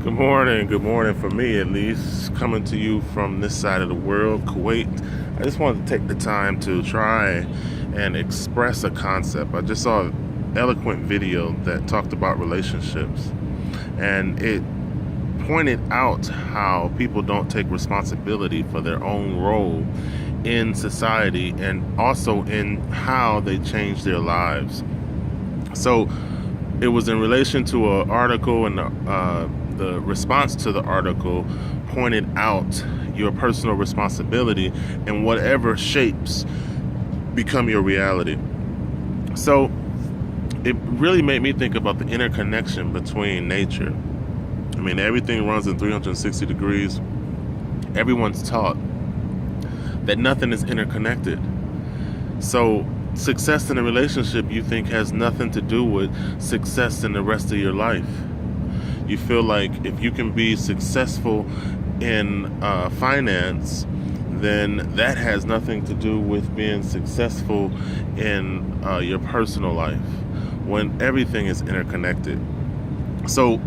Good morning for me at least, coming to you from this side of the world, Kuwait. I just wanted to take the time to try and express a concept. I just saw an eloquent video that talked about relationships, and it pointed out how people don't take responsibility for their own role in society and also in how they change their lives. So it was in relation to an article, and the response to the article pointed out your personal responsibility and whatever shapes become your reality. So it really made me think about the interconnection between nature. I mean, everything runs in 360 degrees. Everyone's taught that nothing is interconnected. So success in a relationship, you think, has nothing to do with success in the rest of your life. You feel like if you can be successful in finance, then that has nothing to do with being successful in your personal life, when everything is interconnected. So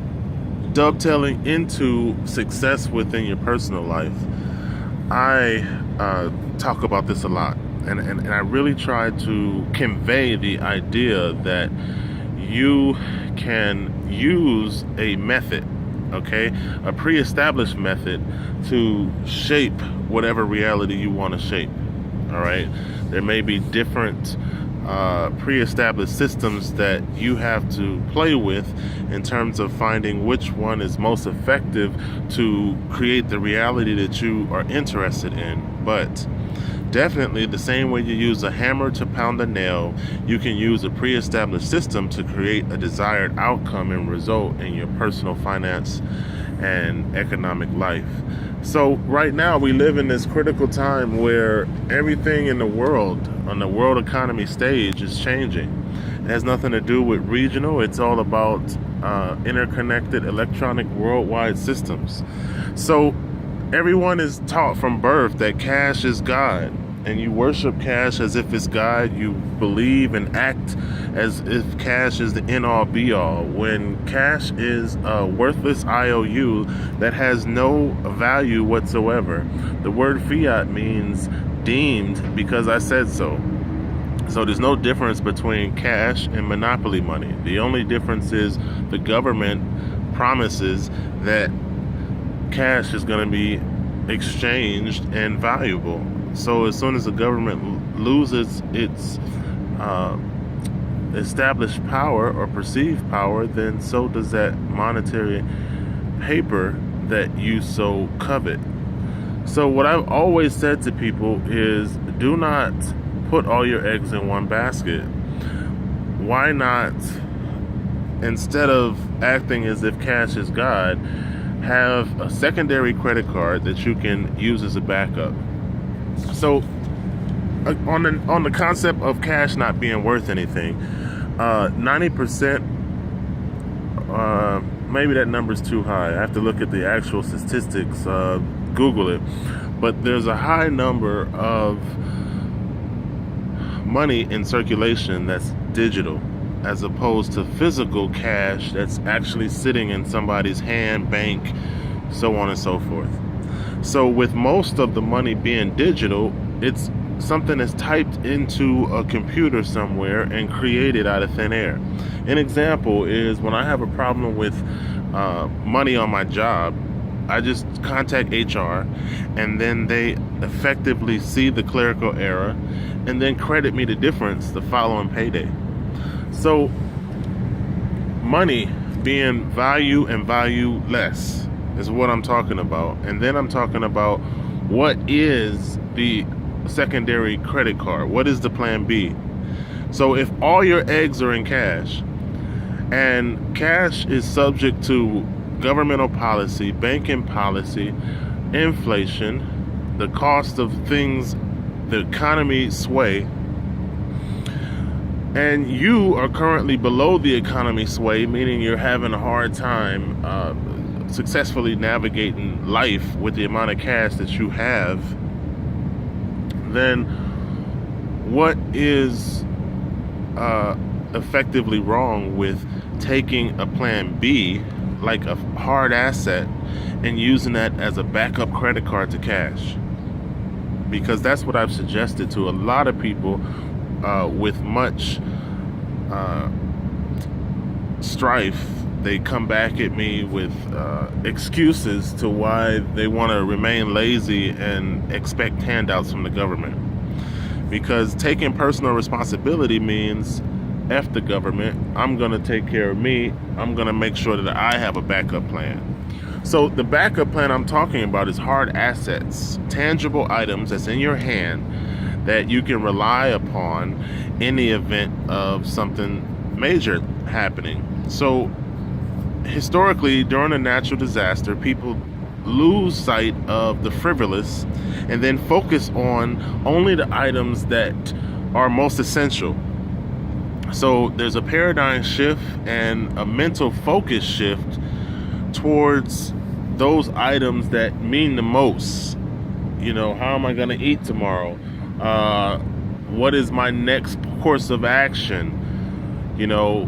dovetailing into success within your personal life, I talk about this a lot. And I really try to convey the idea that you can use a method, okay, a pre-established method to shape whatever reality you want to shape. All right, there may be different pre-established systems that you have to play with in terms of finding which one is most effective to create the reality that you are interested in. But definitely, the same way you use a hammer to pound a nail, you can use a pre-established system to create a desired outcome and result in your personal finance and economic life. So right now we live in this critical time where everything in the world, on the world economy stage, is changing. It has nothing to do with regional. It's all about interconnected electronic worldwide systems. So everyone is taught from birth that cash is God, and you worship cash as if it's God. You believe and act as if cash is the end-all be-all, when cash is a worthless IOU that has no value whatsoever. The word fiat means deemed because I said so. So there's no difference between cash and monopoly money. The only difference is the government promises that cash is going to be exchanged and valuable. So as soon as the government loses its established power or perceived power, then so does that monetary paper that you so covet. So what I've always said to people is, do not put all your eggs in one basket. Why not, instead of acting as if cash is God, have a secondary credit card that you can use as a backup? So on the concept of cash not being worth anything, 90%, maybe that number's too high. I have to look at the actual statistics, Google it. But there's a high number of money in circulation that's digital, as opposed to physical cash that's actually sitting in somebody's hand, bank, so on and so forth. So with most of the money being digital, it's something that's typed into a computer somewhere and created out of thin air. An example is when I have a problem with money on my job, I just contact HR, and then they effectively see the clerical error and then credit me the difference the following payday. So money being value and valueless is what I'm talking about. And then I'm talking about, what is the secondary credit card? What is the plan B? So if all your eggs are in cash, and cash is subject to governmental policy, banking policy, inflation, the cost of things, the economy sway, and you are currently below the economy sway, meaning you're having a hard time successfully navigating life with the amount of cash that you have, then what is effectively wrong with taking a plan B, like a hard asset and using that as a backup credit card to cash. Because that's what I've suggested to a lot of people with much strife. They come back at me with excuses to why they want to remain lazy and expect handouts from the government. Because taking personal responsibility means F the government, I'm going to take care of me, I'm going to make sure that I have a backup plan. So the backup plan I'm talking about is hard assets, tangible items that's in your hand that you can rely upon in the event of something major happening. So historically, during a natural disaster, people lose sight of the frivolous and then focus on only the items that are most essential. So there's a paradigm shift and a mental focus shift towards those items that mean the most. You know, how am I going to eat tomorrow? What is my next course of action? You know,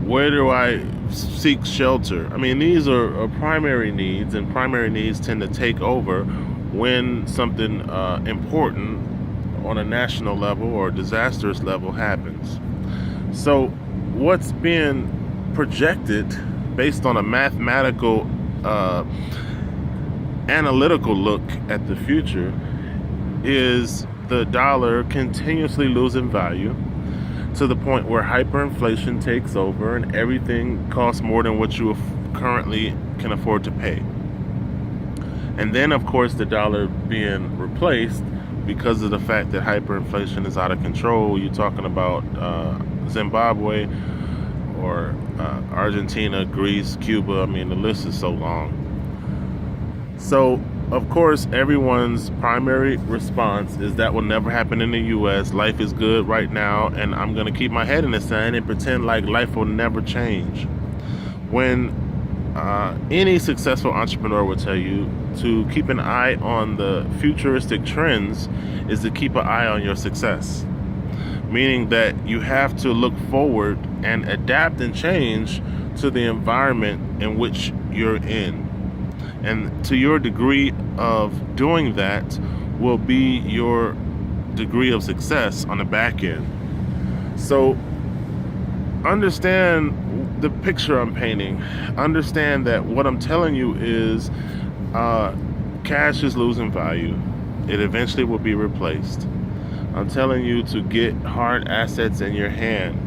where do I seek shelter? I mean, these are primary needs, and primary needs tend to take over when something important on a national level or disastrous level happens. So what's being projected based on a mathematical analytical look at the future is the dollar continuously losing value to the point where hyperinflation takes over and everything costs more than what you currently can afford to pay. And then, of course, the dollar being replaced because of the fact that hyperinflation is out of control. You're talking about Zimbabwe or Argentina, Greece, Cuba. I mean, the list is so long. So, of course, everyone's primary response is that will never happen in the U.S. Life is good right now, and I'm going to keep my head in the sand and pretend like life will never change. When any successful entrepreneur will tell you to keep an eye on the futuristic trends is to keep an eye on your success. Meaning that you have to look forward and adapt and change to the environment in which you're in. And to your degree of doing that will be your degree of success on the back end. So understand the picture I'm painting. Understand that what I'm telling you is cash is losing value. It eventually will be replaced. I'm telling you to get hard assets in your hand.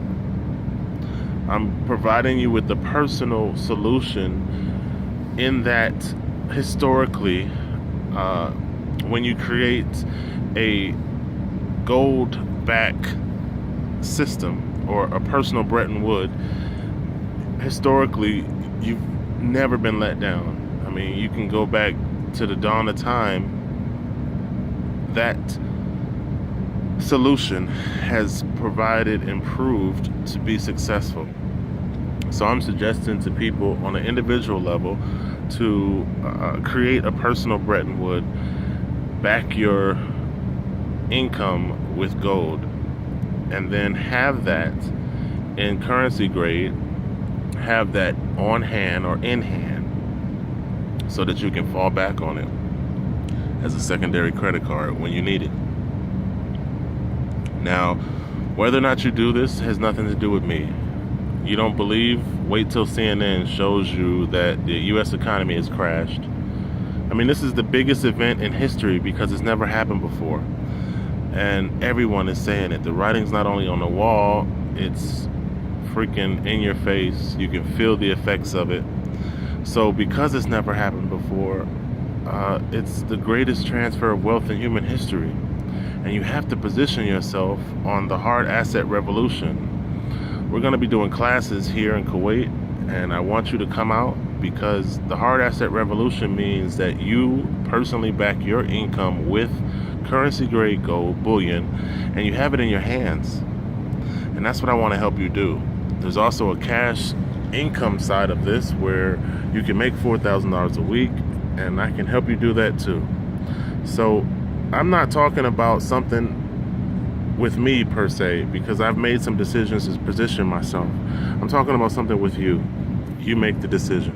I'm providing you with the personal solution in that historically, when you create a gold-back system or a personal Bretton Woods, historically, you've never been let down. I mean, you can go back to the dawn of time. That solution has provided and proved to be successful. So I'm suggesting to people on an individual level to create a personal Bretton Woods, back your income with gold, and then have that in currency grade, have that on hand or in hand so that you can fall back on it as a secondary credit card when you need it. Now, whether or not you do this has nothing to do with me. You don't believe? Wait till CNN shows you that the U.S. economy has crashed. I mean, this is the biggest event in history because it's never happened before. And everyone is saying it. The writing's not only on the wall, it's freaking in your face. You can feel the effects of it. So because it's never happened before, it's the greatest transfer of wealth in human history. And you have to position yourself on the hard asset revolution. We're going to be doing classes here in Kuwait, and I want you to come out because the hard asset revolution means that you personally back your income with currency grade gold, bullion, and you have it in your hands. And that's what I want to help you do. There's also a cash income side of this where you can make $4,000 a week, and I can help you do that too. So I'm not talking about something with me per se, because I've made some decisions to position myself. I'm talking about something with you. You make the decision.